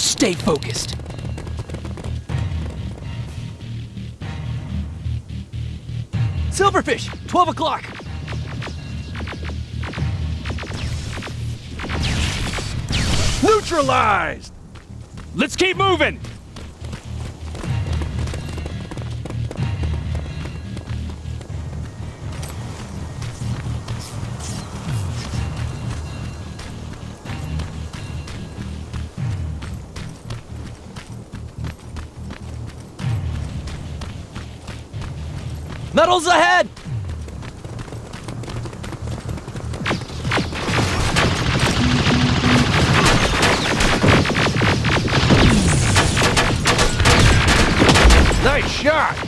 Just stay focused. Silverfish, 12 o'clock. Neutralized! Let's keep moving! Metals ahead! Nice shot!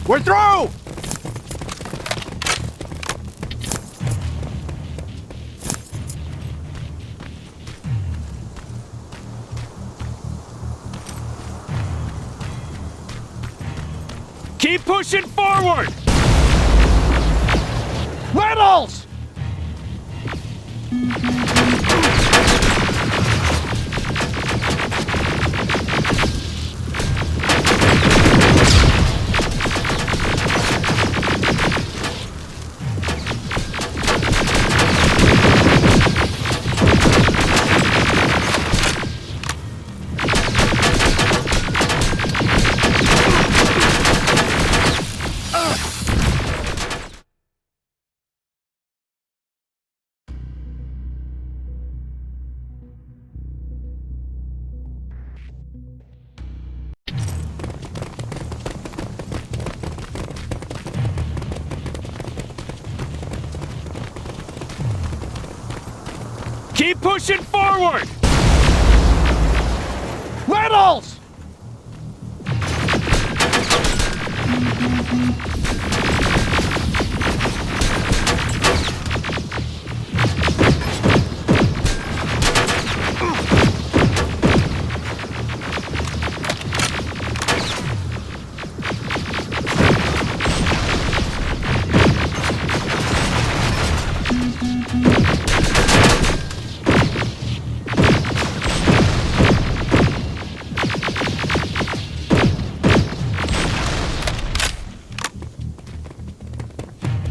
We're through! Keep pushing forward! Metals! Keep pushing forward! Metals!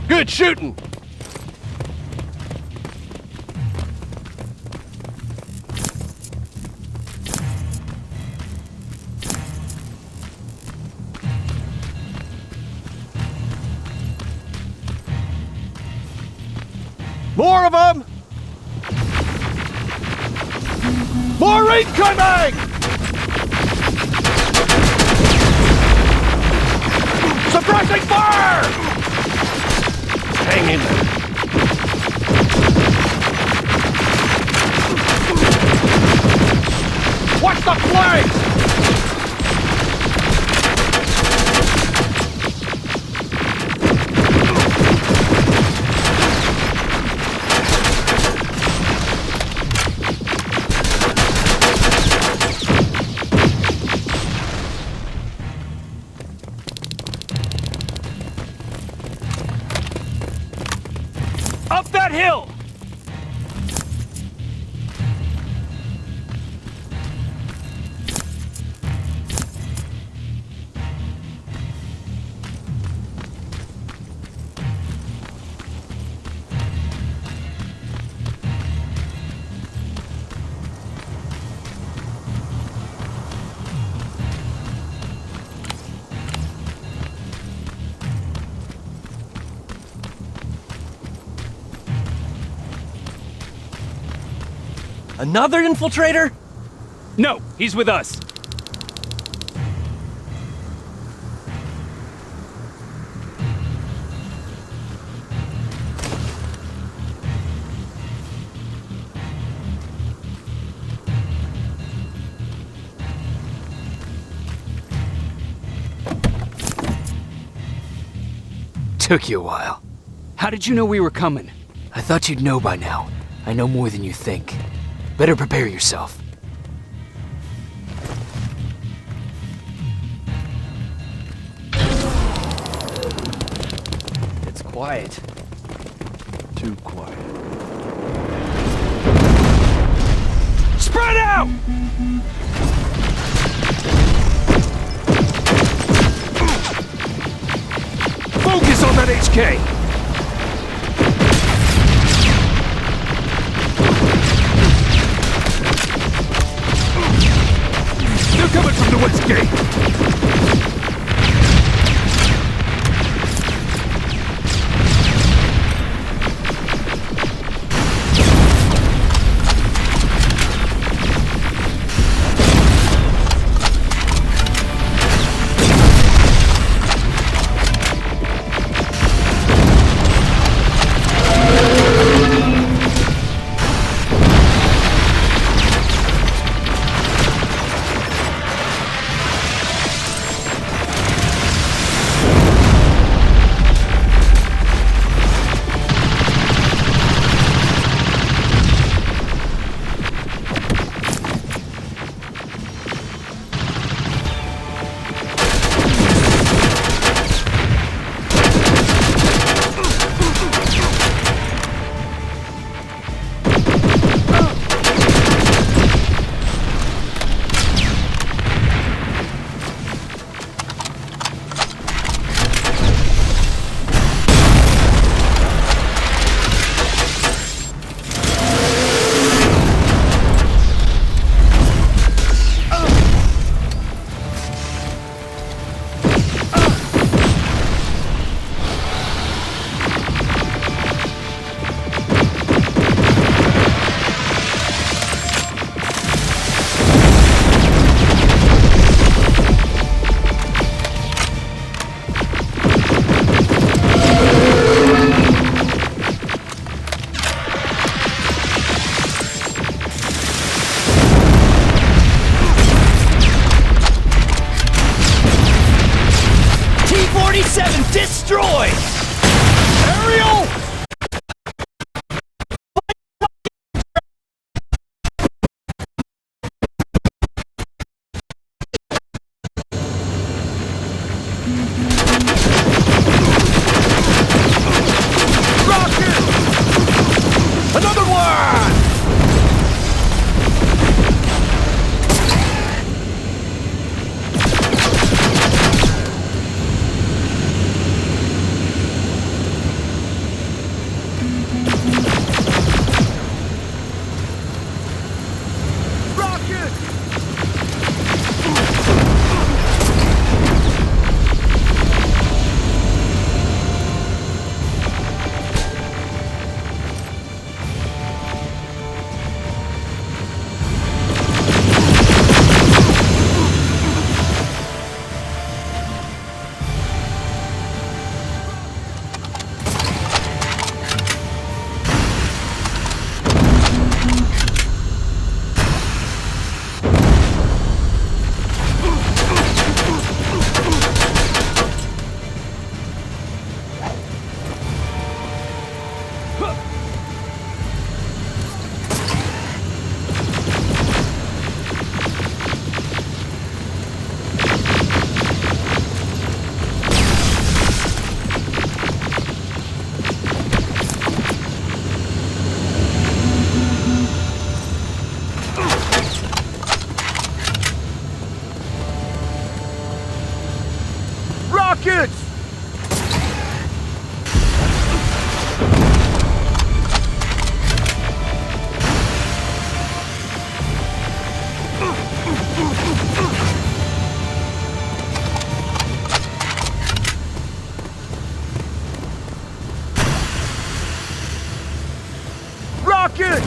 Good shooting! More of them! More incoming! Suppressing fire! Hang in there. Watch the flanks! Up that hill! Another infiltrator? No, he's with us. Took you a while. How did you know we were coming? I thought you'd know by now. I know more than you think. Better prepare yourself. It's quiet. Too quiet. Spread out! Focus on that HK! They're coming from the west gate! Destroyed! Aerial! Rocket! Another one! Rockets! Rockets!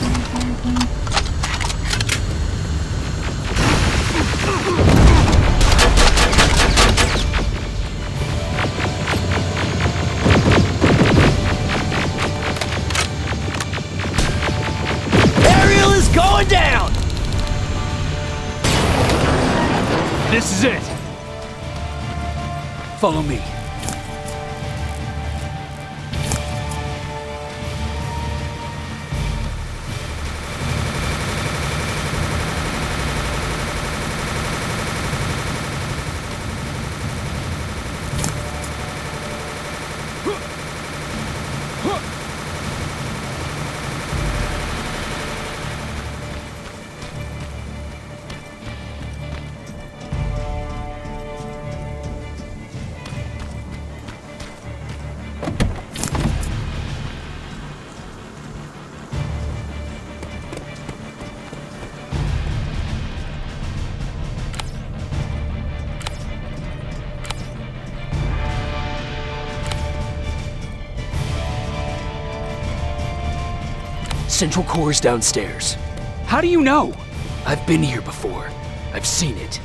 Aerial is going down! This is it! Follow me. Central core's downstairs. How do you know? I've been here before. I've seen it.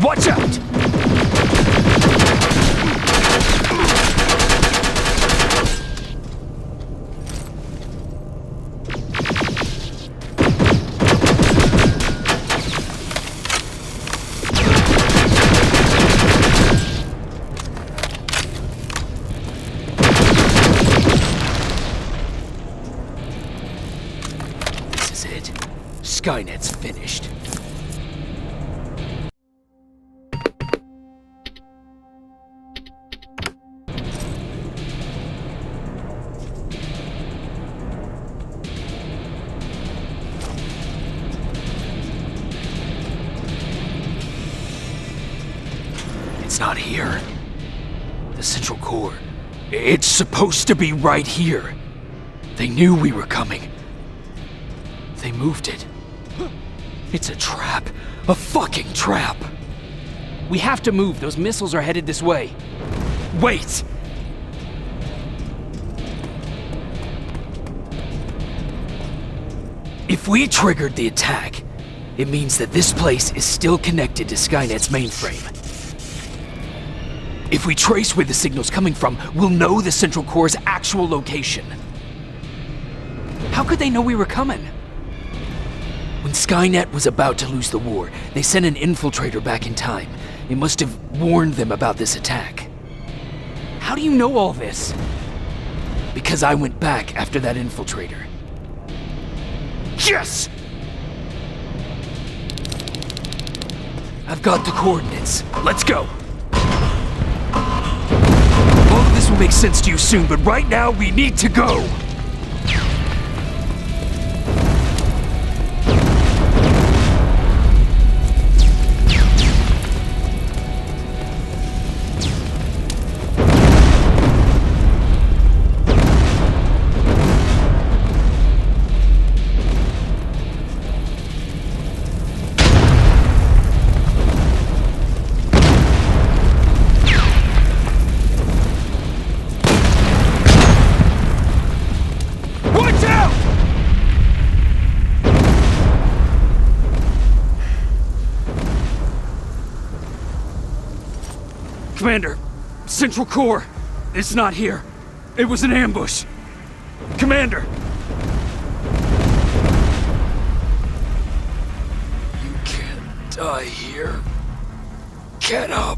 Watch out! This is it. Skynet's finished. It's not here. The central core. It's supposed to be right here. They knew we were coming. They moved it. It's a trap. A fucking trap. We have to move. Those missiles are headed this way. Wait! If we triggered the attack, it means that this place is still connected to Skynet's mainframe. If we trace where the signal's coming from, we'll know the central core's actual location. How could they know we were coming? When Skynet was about to lose the war, they sent an infiltrator back in time. It must have warned them about this attack. How do you know all this? Because I went back after that infiltrator. Yes! I've got the coordinates. Let's go! All of this will make sense to you soon, but right now we need to go! Commander, Central Core, it's not here. It was an ambush. Commander! You can't die here. Get up!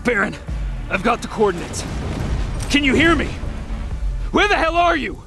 Baron, I've got the coordinates. Can you hear me? Where the hell are you?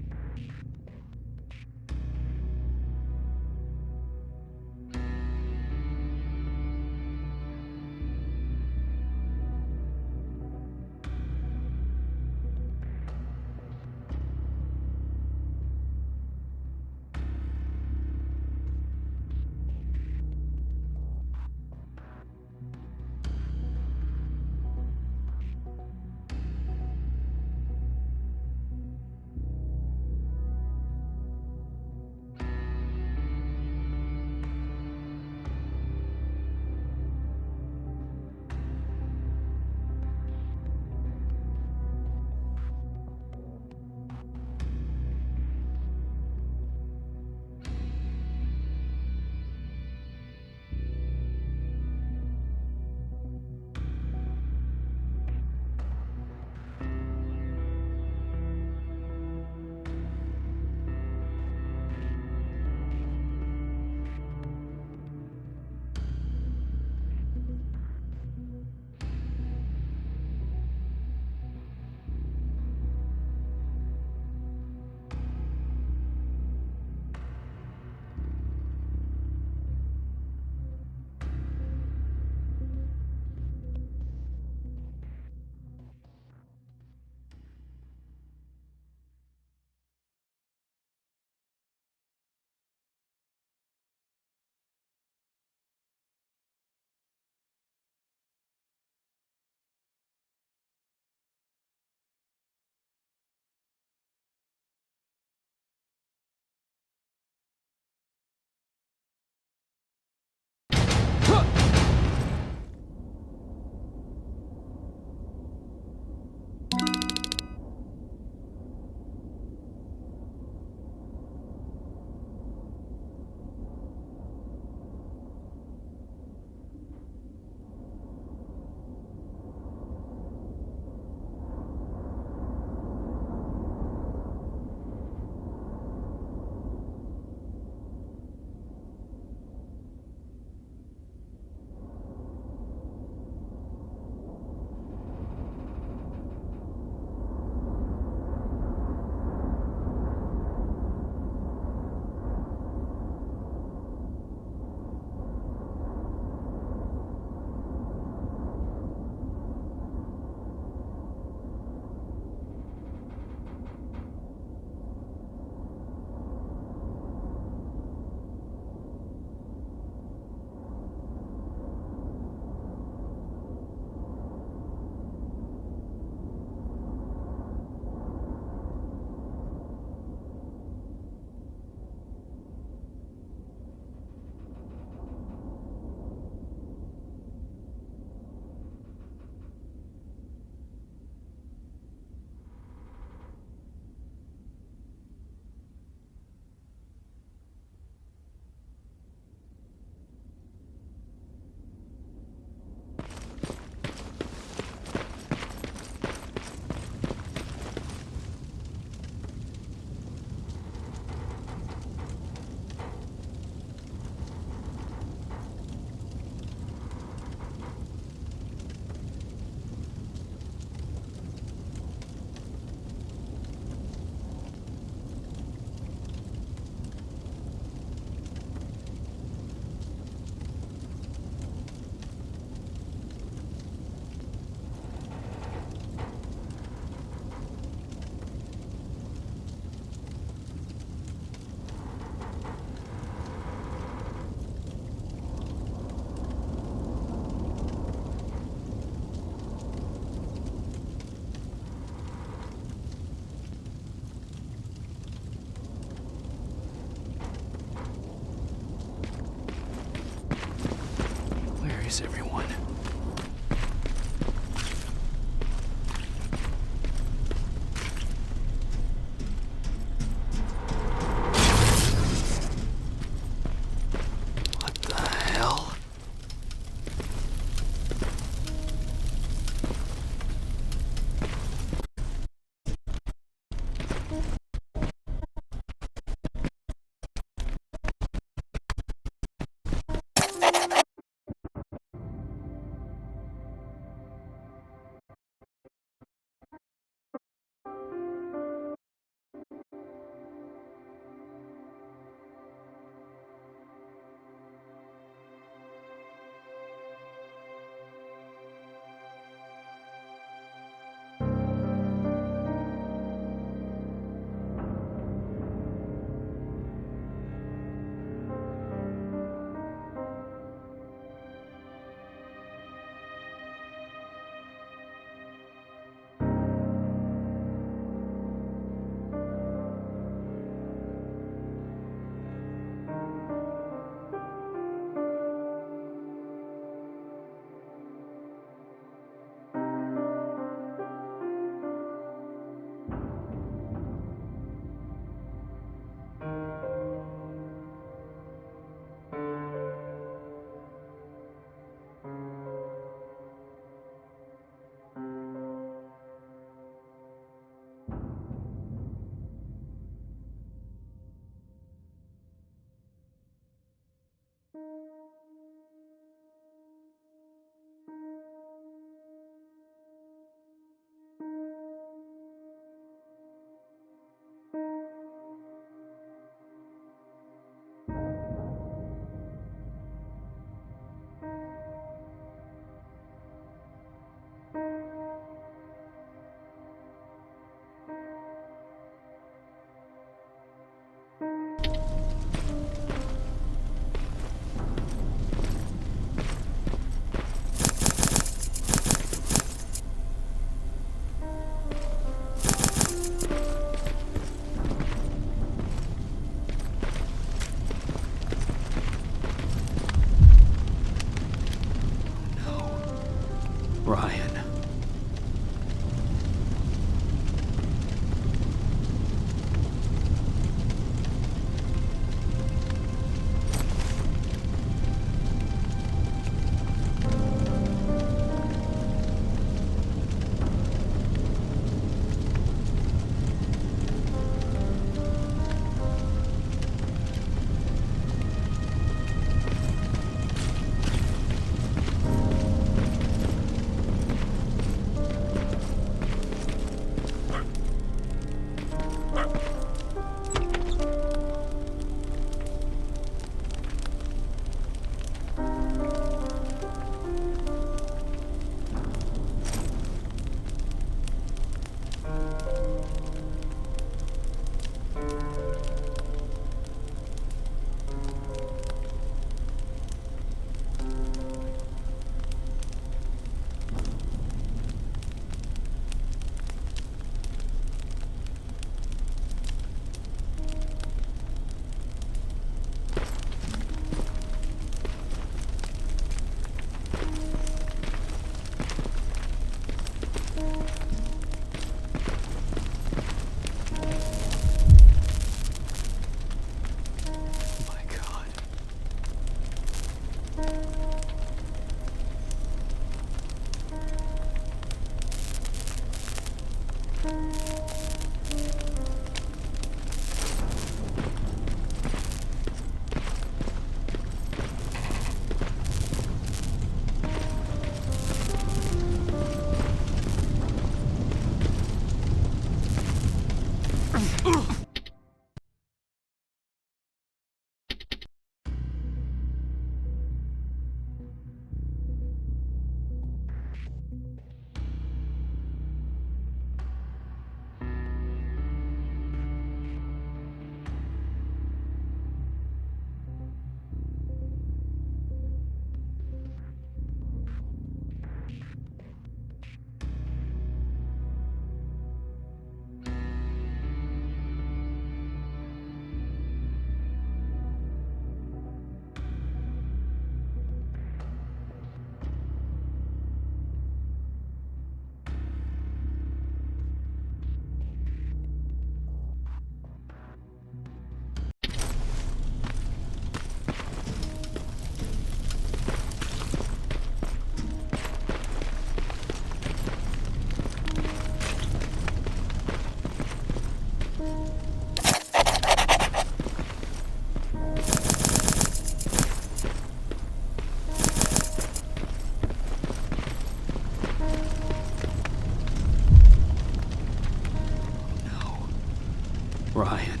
Ryan.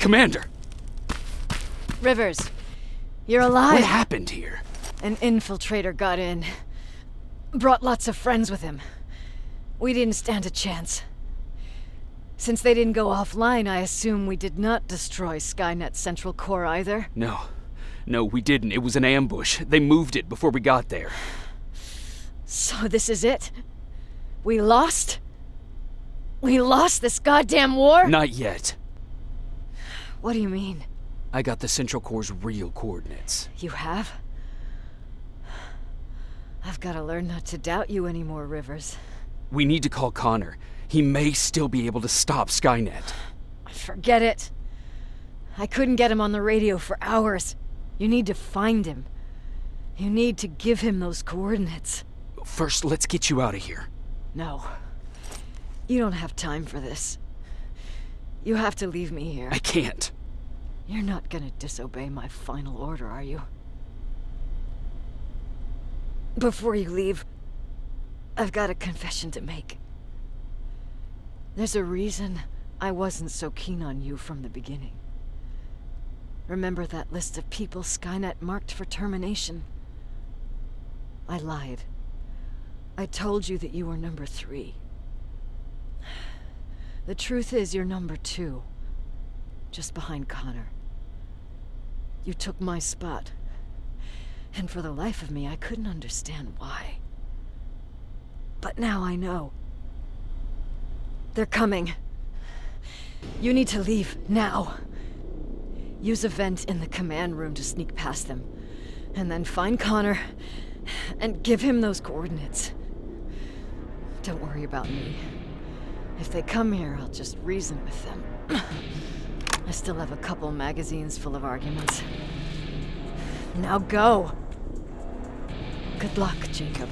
Commander! Rivers, you're alive. What happened here? An infiltrator got in. Brought lots of friends with him. We didn't stand a chance. Since they didn't go offline, I assume we did not destroy Skynet's central core either. No, we didn't. It was an ambush. They moved it before we got there. So this is it? We lost? We lost this goddamn war? Not yet. What do you mean? I got the central core's real coordinates. You have? I've got to learn not to doubt you anymore, Rivers. We need to call Connor. He may still be able to stop Skynet. Forget it. I couldn't get him on the radio for hours. You need to find him. You need to give him those coordinates. First, let's get you out of here. No. You don't have time for this. You have to leave me here. I can't. You're not gonna disobey my final order, are you? Before you leave, I've got a confession to make. There's a reason I wasn't so keen on you from the beginning. Remember that list of people Skynet marked for termination? I lied. I told you that you were number 3. The truth is you're number 2, just behind Connor. You took my spot, and for the life of me, I couldn't understand why. But now I know. They're coming. You need to leave, now. Use a vent in the command room to sneak past them, and then find Connor, and give him those coordinates. Don't worry about me. If they come here, I'll just reason with them. I still have a couple magazines full of arguments. Now go! Good luck, Jacob.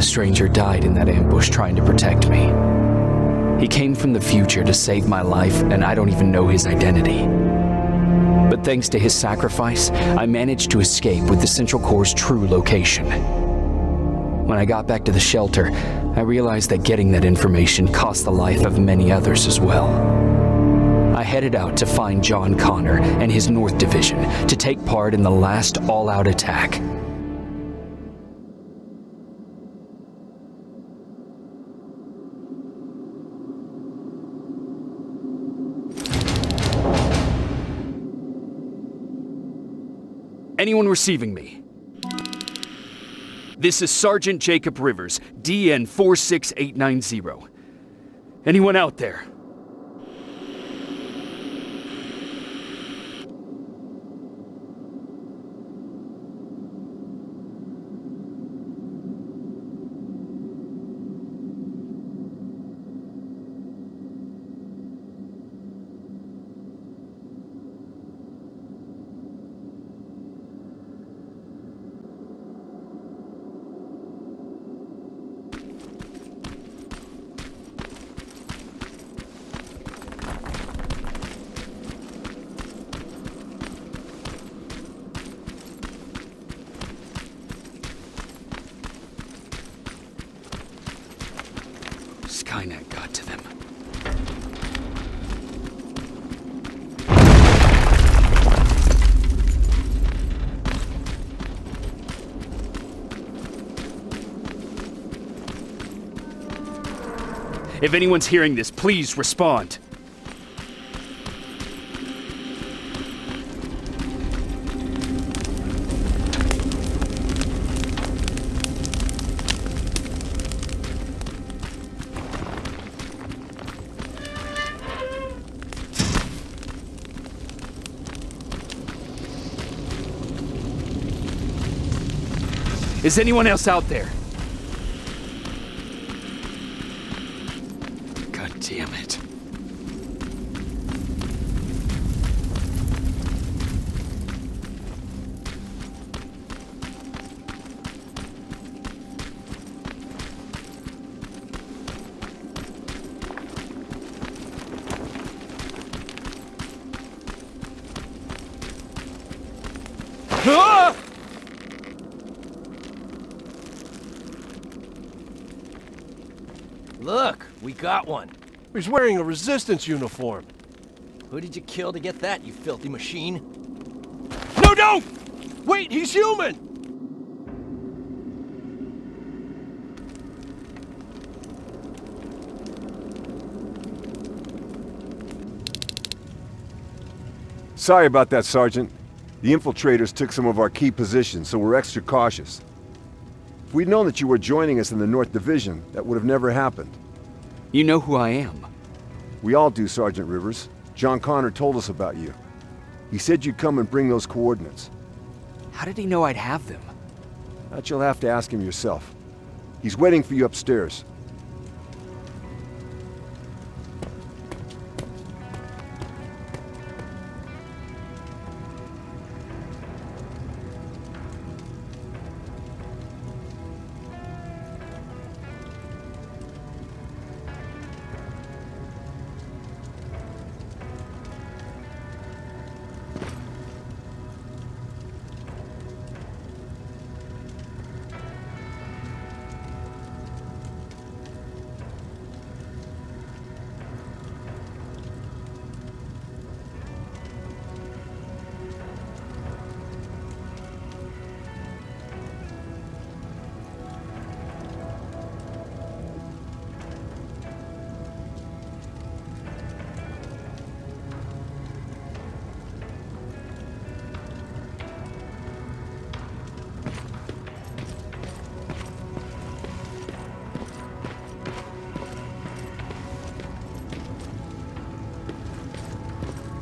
stranger died in that ambush trying to protect me. He came from the future to save my life, and I don't even know his identity. But thanks to his sacrifice, I managed to escape with the Central Core's true location. When I got back to the shelter, I realized that getting that information cost the life of many others as well. I headed out to find John Connor and his North Division to take part in the last all-out attack. Anyone receiving me? This is Sergeant Jacob Rivers, DN 46890. Anyone out there? Skynet got to them. If anyone's hearing this, please respond. Is anyone else out there? God damn it. Ah! Look, we got one. He's wearing a resistance uniform. Who did you kill to get that, you filthy machine? No, don't! Wait, he's human! Sorry about that, Sergeant. The infiltrators took some of our key positions, so we're extra cautious. If we'd known that you were joining us in the North Division, that would have never happened. You know who I am. We all do, Sergeant Rivers. John Connor told us about you. He said you'd come and bring those coordinates. How did he know I'd have them? That you'll have to ask him yourself. He's waiting for you upstairs.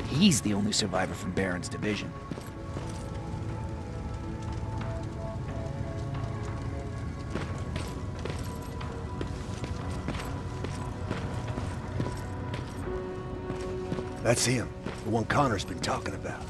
He's the only survivor from Baron's division. That's him, the one Connor's been talking about.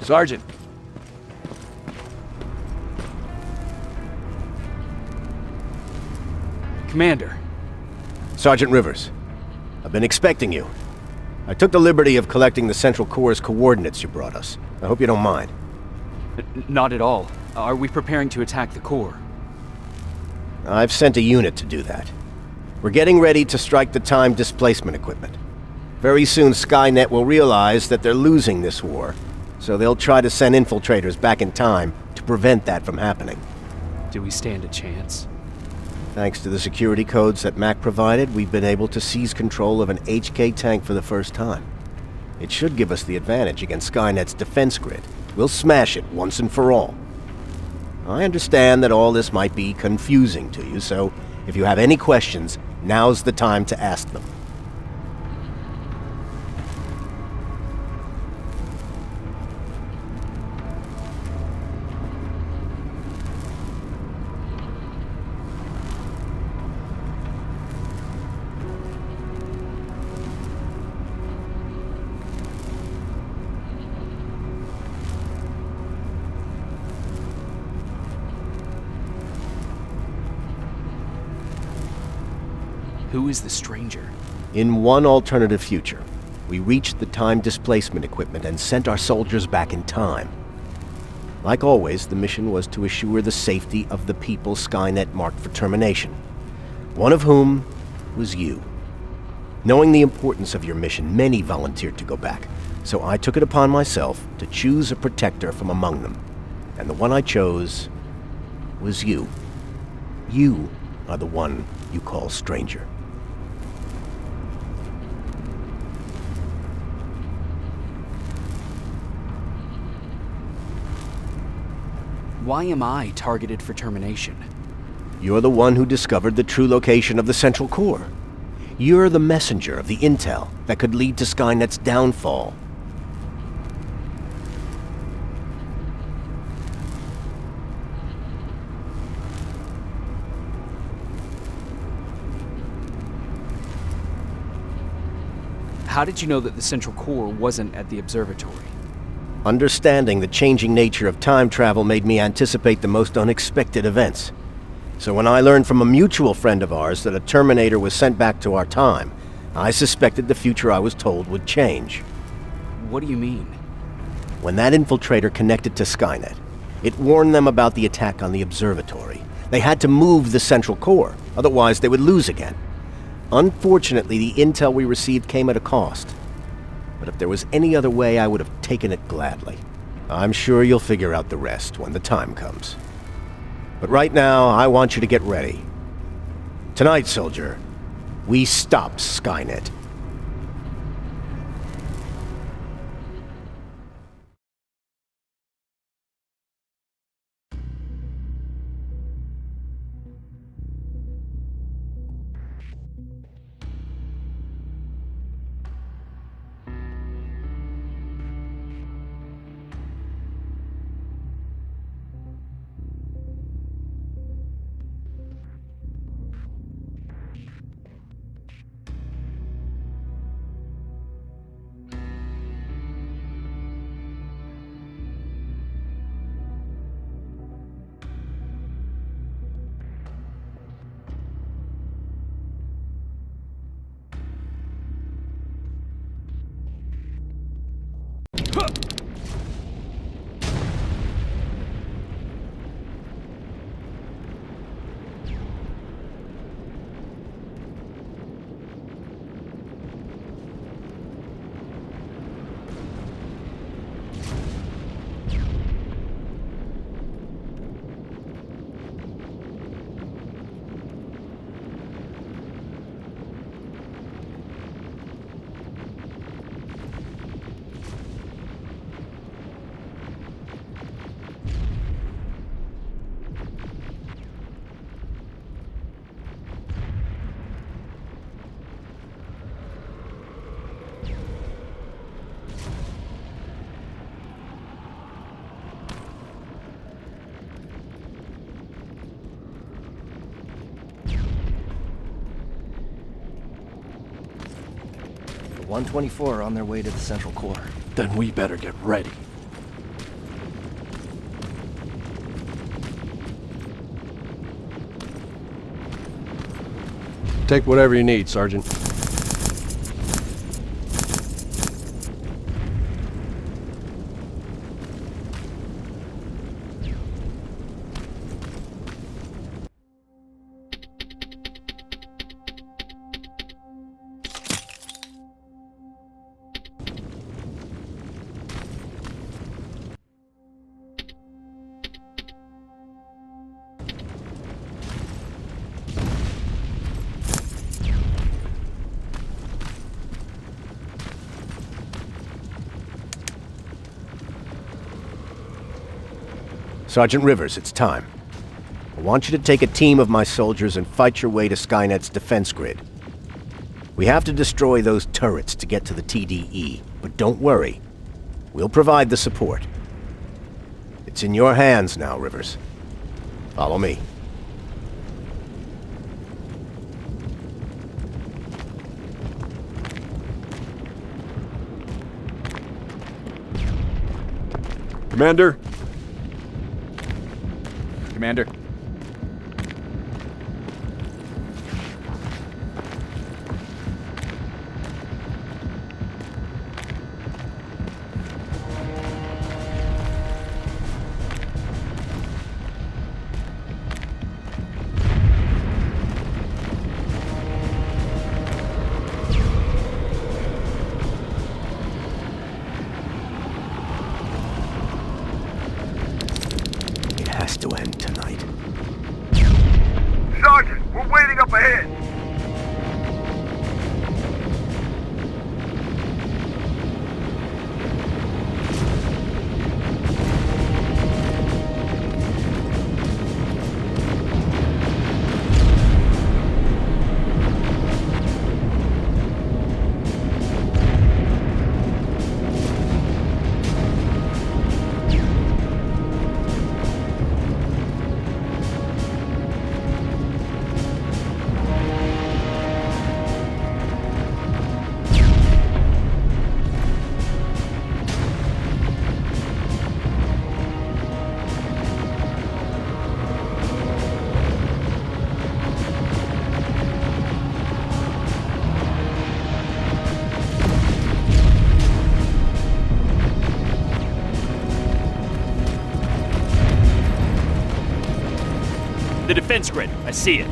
Sergeant. Commander. Sergeant Rivers, I've been expecting you. I took the liberty of collecting the Central Core's coordinates you brought us. I hope you don't mind. Not at all. Are we preparing to attack the core? I've sent a unit to do that. We're getting ready to strike the time displacement equipment. Very soon Skynet will realize that they're losing this war, so they'll try to send infiltrators back in time to prevent that from happening. Do we stand a chance? Thanks to the security codes that Mac provided, we've been able to seize control of an HK tank for the first time. It should give us the advantage against Skynet's defense grid. We'll smash it once and for all. I understand that all this might be confusing to you, so if you have any questions, now's the time to ask them. Who is the stranger? In one alternative future, we reached the time displacement equipment and sent our soldiers back in time. Like always, the mission was to assure the safety of the people Skynet marked for termination, one of whom was you. Knowing the importance of your mission, many volunteered to go back, so I took it upon myself to choose a protector from among them. And the one I chose was you. You are the one you call stranger. Why am I targeted for termination? You're the one who discovered the true location of the Central Core. You're the messenger of the intel that could lead to Skynet's downfall. How did you know that the Central Core wasn't at the observatory? Understanding the changing nature of time travel made me anticipate the most unexpected events. So when I learned from a mutual friend of ours that a Terminator was sent back to our time, I suspected the future I was told would change. What do you mean? When that infiltrator connected to Skynet, it warned them about the attack on the observatory. They had to move the Central Core, otherwise they would lose again. Unfortunately, the intel we received came at a cost. But if there was any other way, I would have taken it gladly. I'm sure you'll figure out the rest when the time comes. But right now, I want you to get ready. Tonight, soldier, we stop Skynet. The 124 are on their way to the Central Core. Then we better get ready. Take whatever you need, Sergeant. Sergeant Rivers, it's time. I want you to take a team of my soldiers and fight your way to Skynet's defense grid. We have to destroy those turrets to get to the TDE, but don't worry. We'll provide the support. It's in your hands now, Rivers. Follow me. Commander? Commander. It has to end tonight. Sergeant, we're waiting up ahead! The defense grid. I see it.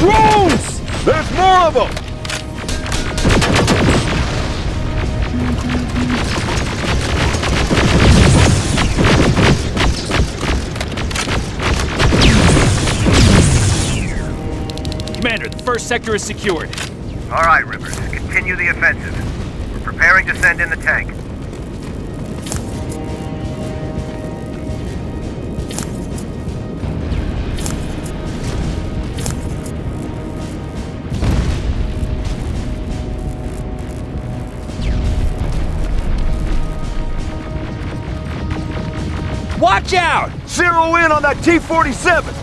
Drones! There's more of them! Commander, the first sector is secured. All right, Rivers. Continue the offensive. We're preparing to send in the tank. Watch out! Zero in on that T-47!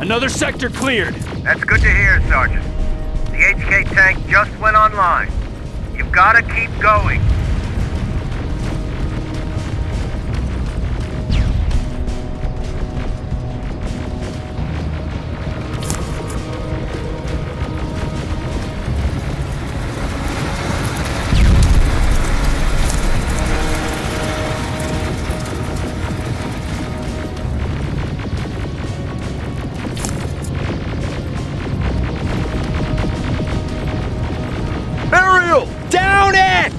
Another sector cleared. That's good to hear, Sergeant. The HK tank just went online. You've gotta keep going. Down it!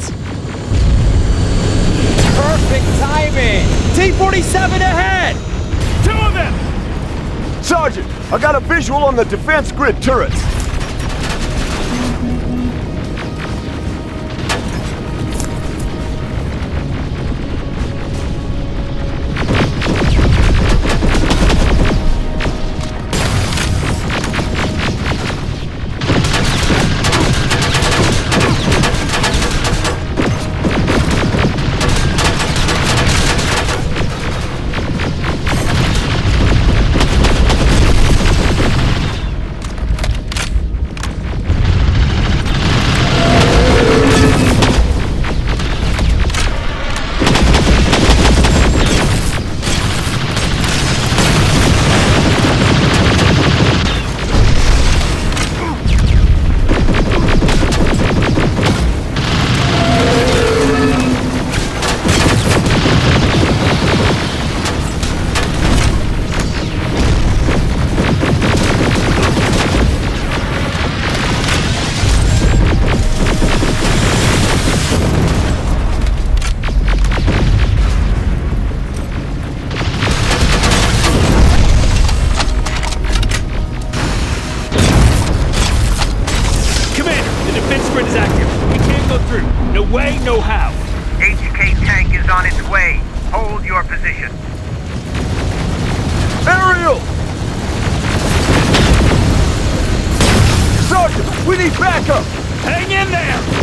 Perfect timing! T-47 ahead! Two of them! Sergeant, I got a visual on the defense grid turrets. way, no how. HK tank is on its way. Hold your position. Aerial! Sergeant, we need backup! Hang in there!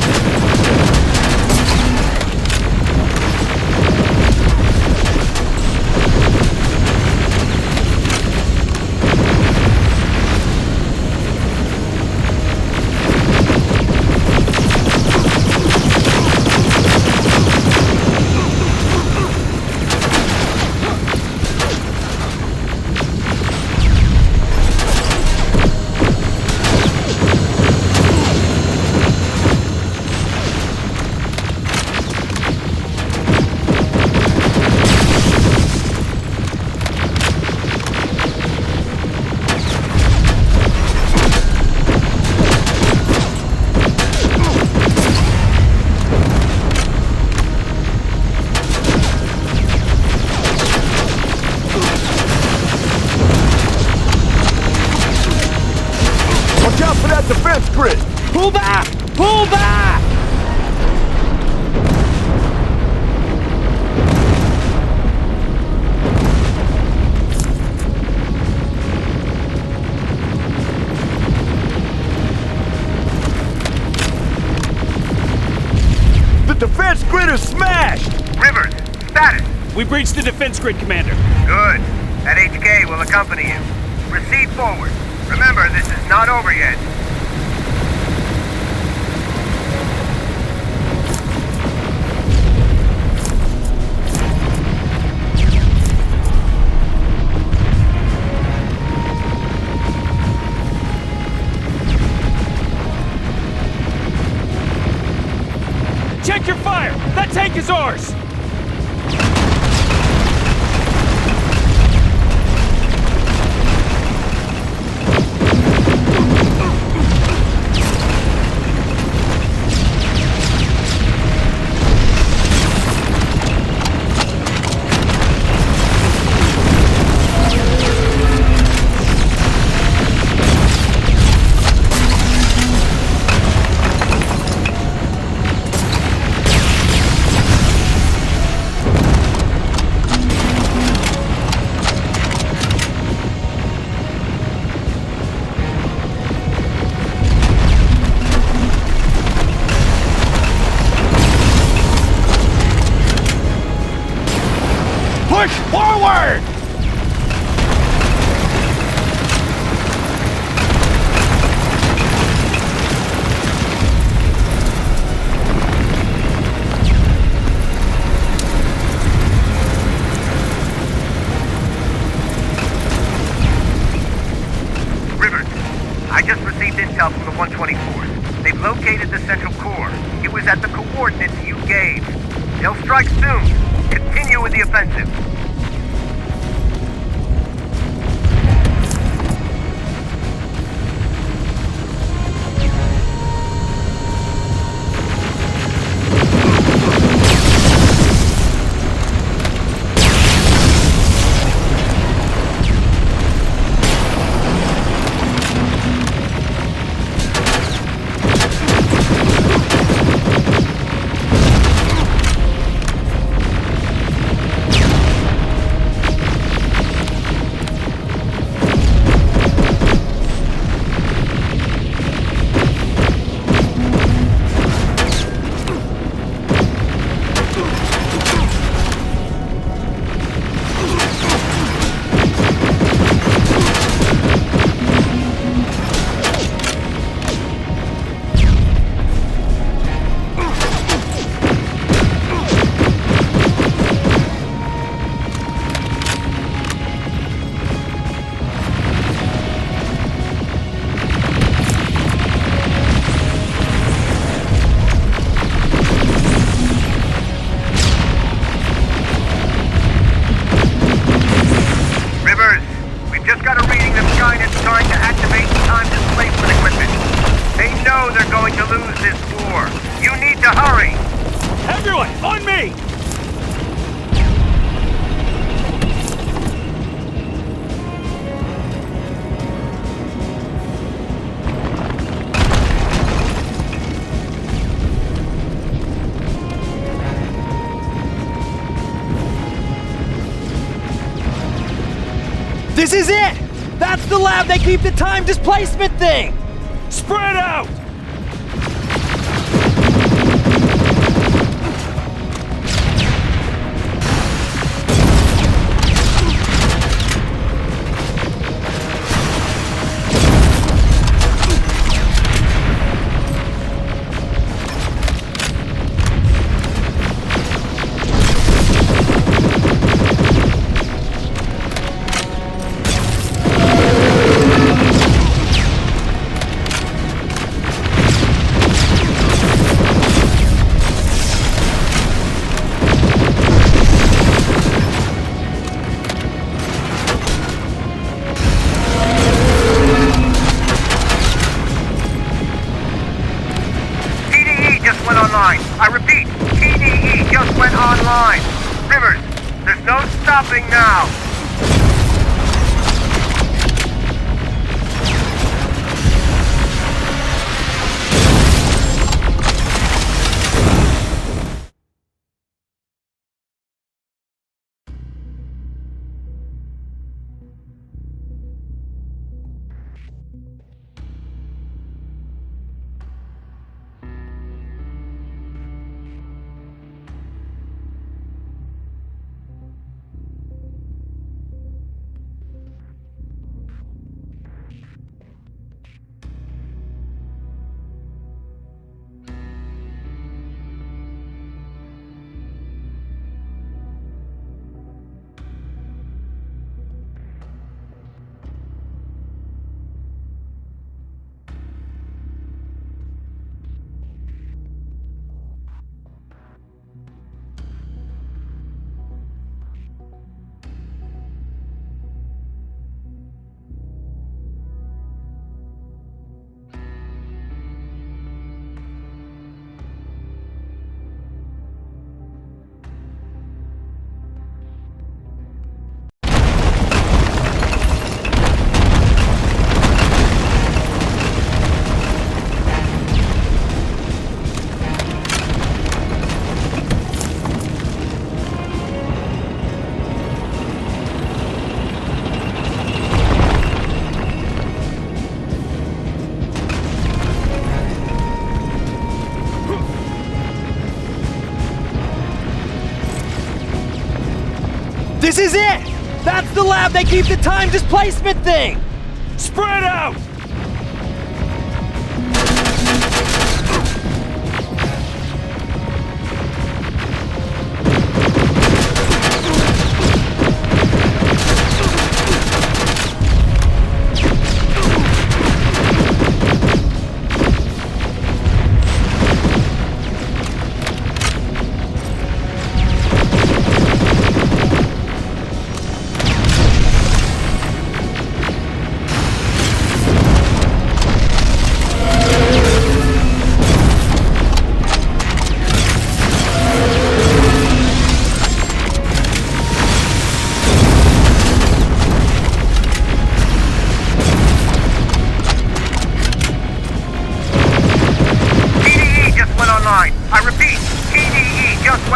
defense grid! Pull back! Pull back! The defense grid is smashed! Rivers, status. We breached the defense grid, Commander. Good. That HK will accompany you. Proceed forward. Remember, this is not over yet. Check your fire! That tank is ours! Push forward! Rivers, I just received intel from the 124th. They've located the central core. It was at the coordinates you gave. They'll strike soon. Continue with the offensive. Skynet's trying to activate time displacement equipment. They know they're going to lose this war. You need to hurry! Everyone, on me! This is it! That's the lab they keep the time displacement thing! Spread out! I repeat, TDE just went online. Rivers, there's no stopping now. This is it! That's the lab they keep the time displacement thing! Spread out!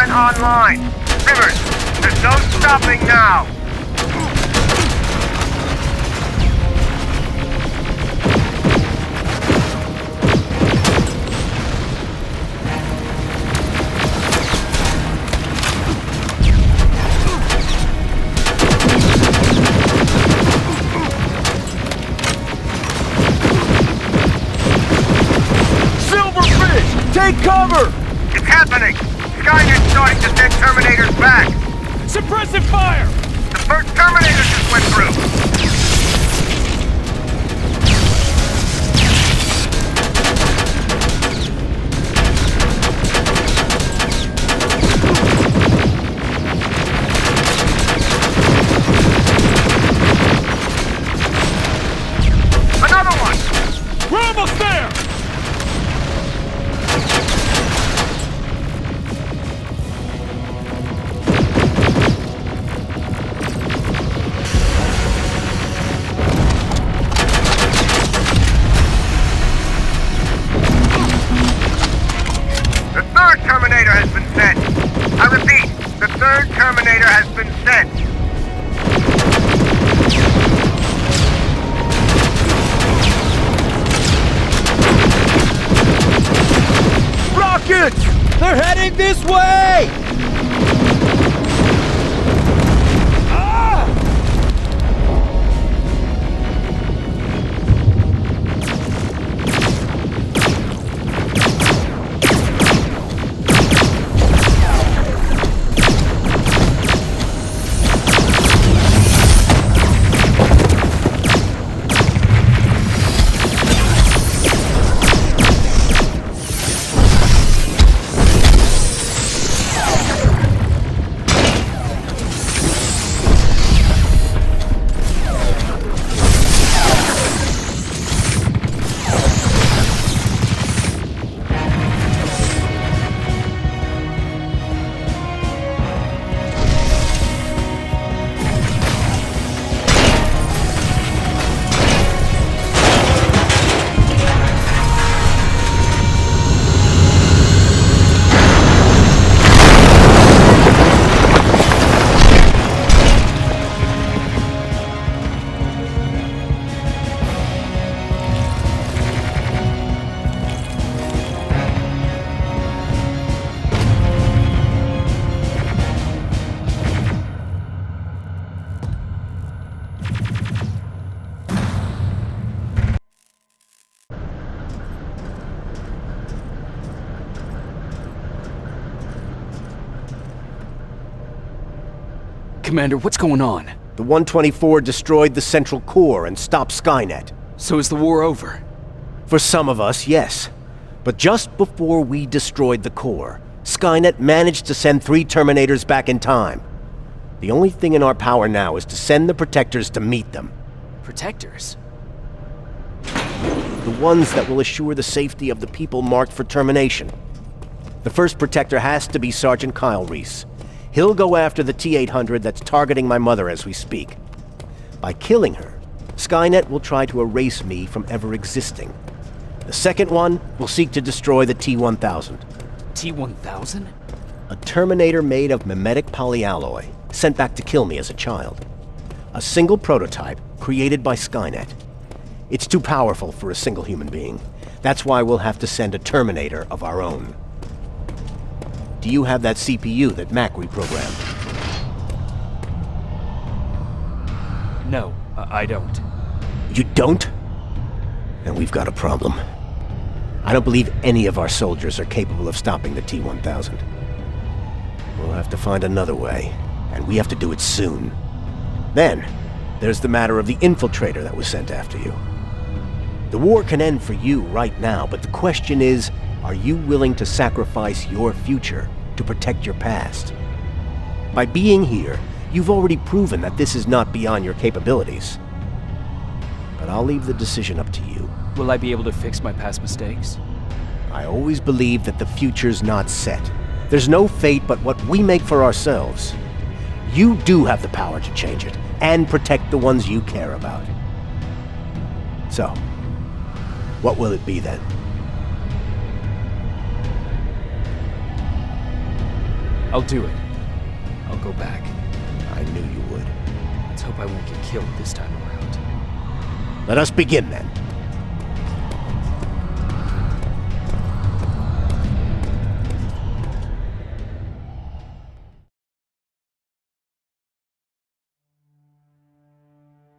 Online. Rivers, there's no stopping now. Silverfish, take cover! It's happening. Skynet's starting to send Terminators back! Suppressive fire! The first Terminator just went through! Another one! We're almost there! Terminator has been sent. I repeat, the third Terminator has been sent. Rockets! They're heading this way! Commander, what's going on? The 124 destroyed the central core and stopped Skynet. So is the war over? For some of us, yes. But just before we destroyed the core, Skynet managed to send 3 Terminators back in time. The only thing in our power now is to send the Protectors to meet them. Protectors? The ones that will assure the safety of the people marked for termination. The first Protector has to be Sergeant Kyle Reese. He'll go after the T-800 that's targeting my mother as we speak. By killing her, Skynet will try to erase me from ever existing. The second one will seek to destroy the T-1000. T-1000? A Terminator made of mimetic polyalloy, sent back to kill me as a child. A single prototype created by Skynet. It's too powerful for a single human being. That's why we'll have to send a Terminator of our own. Do you have that CPU that Mac reprogrammed? No, I don't. You don't? Then we've got a problem. I don't believe any of our soldiers are capable of stopping the T-1000. We'll have to find another way, and we have to do it soon. Then, there's the matter of the Infiltrator that was sent after you. The war can end for you right now, but the question is, are you willing to sacrifice your future to protect your past? By being here, you've already proven that this is not beyond your capabilities. But I'll leave the decision up to you. Will I be able to fix my past mistakes? I always believe that the future's not set. There's no fate but what we make for ourselves. You do have the power to change it, and protect the ones you care about. So, what will it be then? I'll do it. I'll go back. I knew you would. Let's hope I won't get killed this time around. Let us begin then.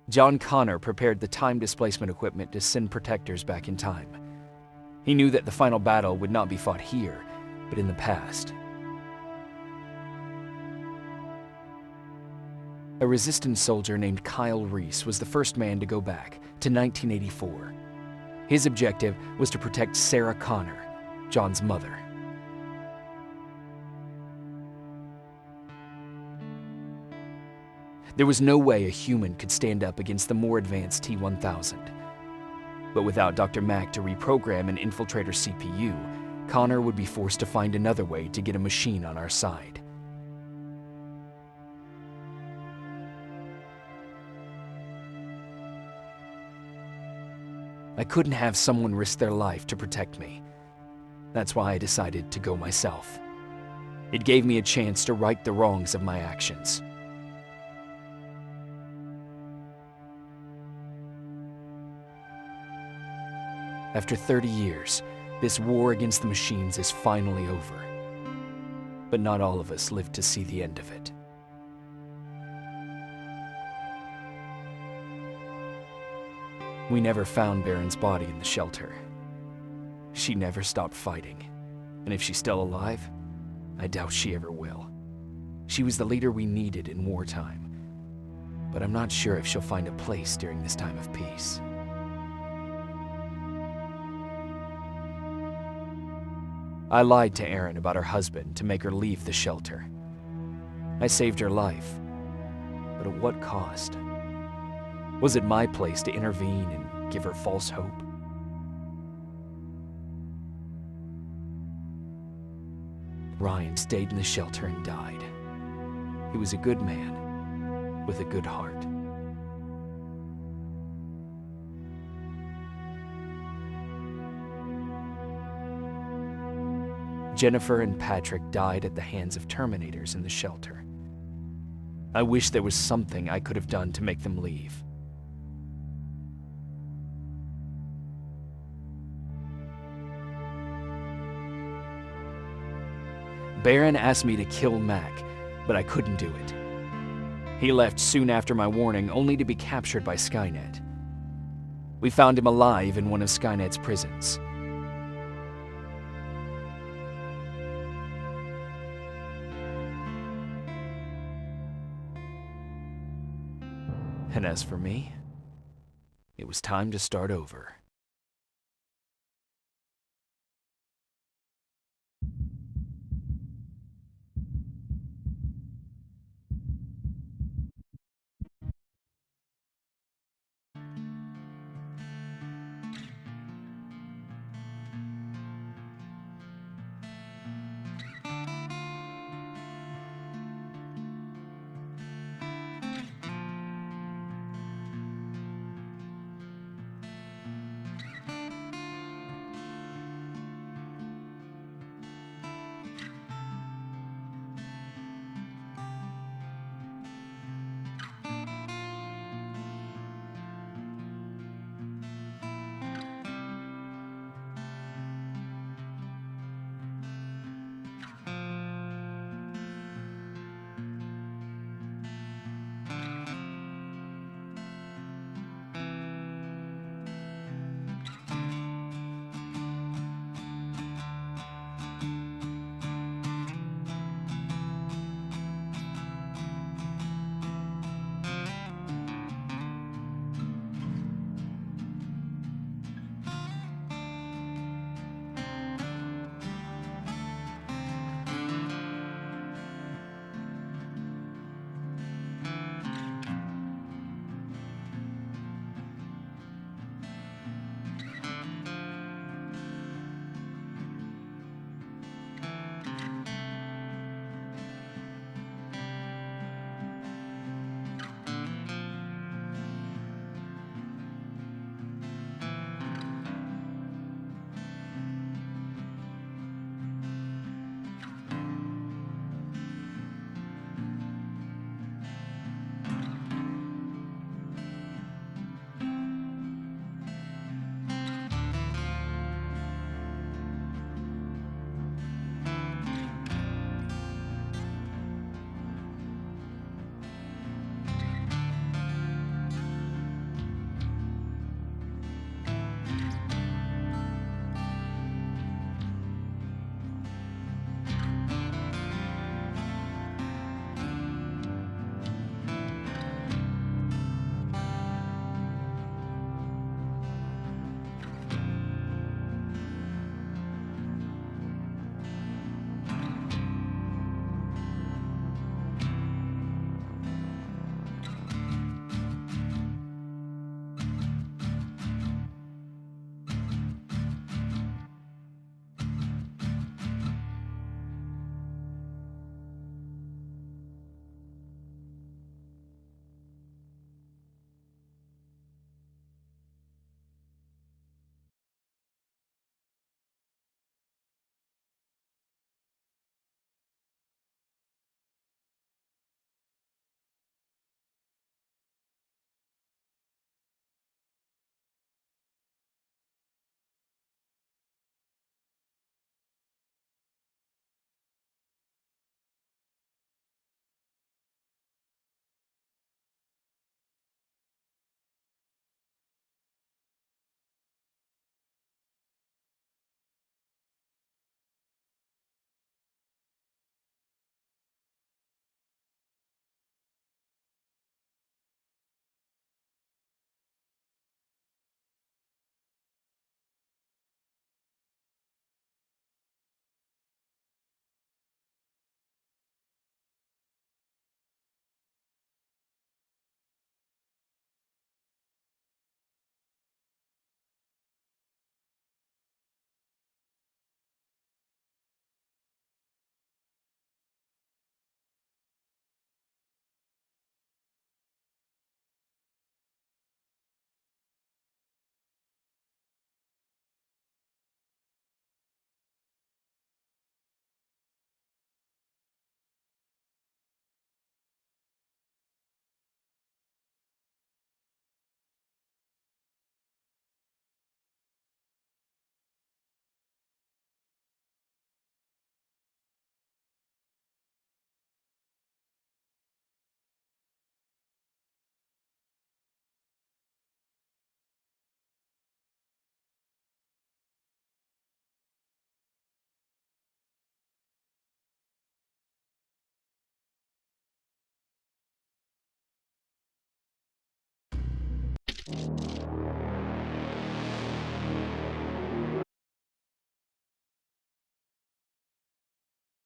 John Connor prepared the time displacement equipment to send protectors back in time. He knew that the final battle would not be fought here, but in the past. A resistance soldier named Kyle Reese was the first man to go back to 1984. His objective was to protect Sarah Connor, John's mother. There was no way a human could stand up against the more advanced T-1000. But without Dr. Mack to reprogram an Infiltrator CPU, Connor would be forced to find another way to get a machine on our side. I couldn't have someone risk their life to protect me. That's why I decided to go myself. It gave me a chance to right the wrongs of my actions. After 30 years, this war against the machines is finally over. But not all of us lived to see the end of it. We never found Baron's body in the shelter. She never stopped fighting, and if she's still alive, I doubt she ever will. She was the leader we needed in wartime, but I'm not sure if she'll find a place during this time of peace. I lied to Erin about her husband to make her leave the shelter. I saved her life, but at what cost? Was it my place to intervene and give her false hope? Ryan stayed in the shelter and died. He was a good man with a good heart. Jennifer and Patrick died at the hands of Terminators in the shelter. I wish there was something I could have done to make them leave. Baron asked me to kill Mac, but I couldn't do it. He left soon after my warning, only to be captured by Skynet. We found him alive in one of Skynet's prisons. And as for me, it was time to start over.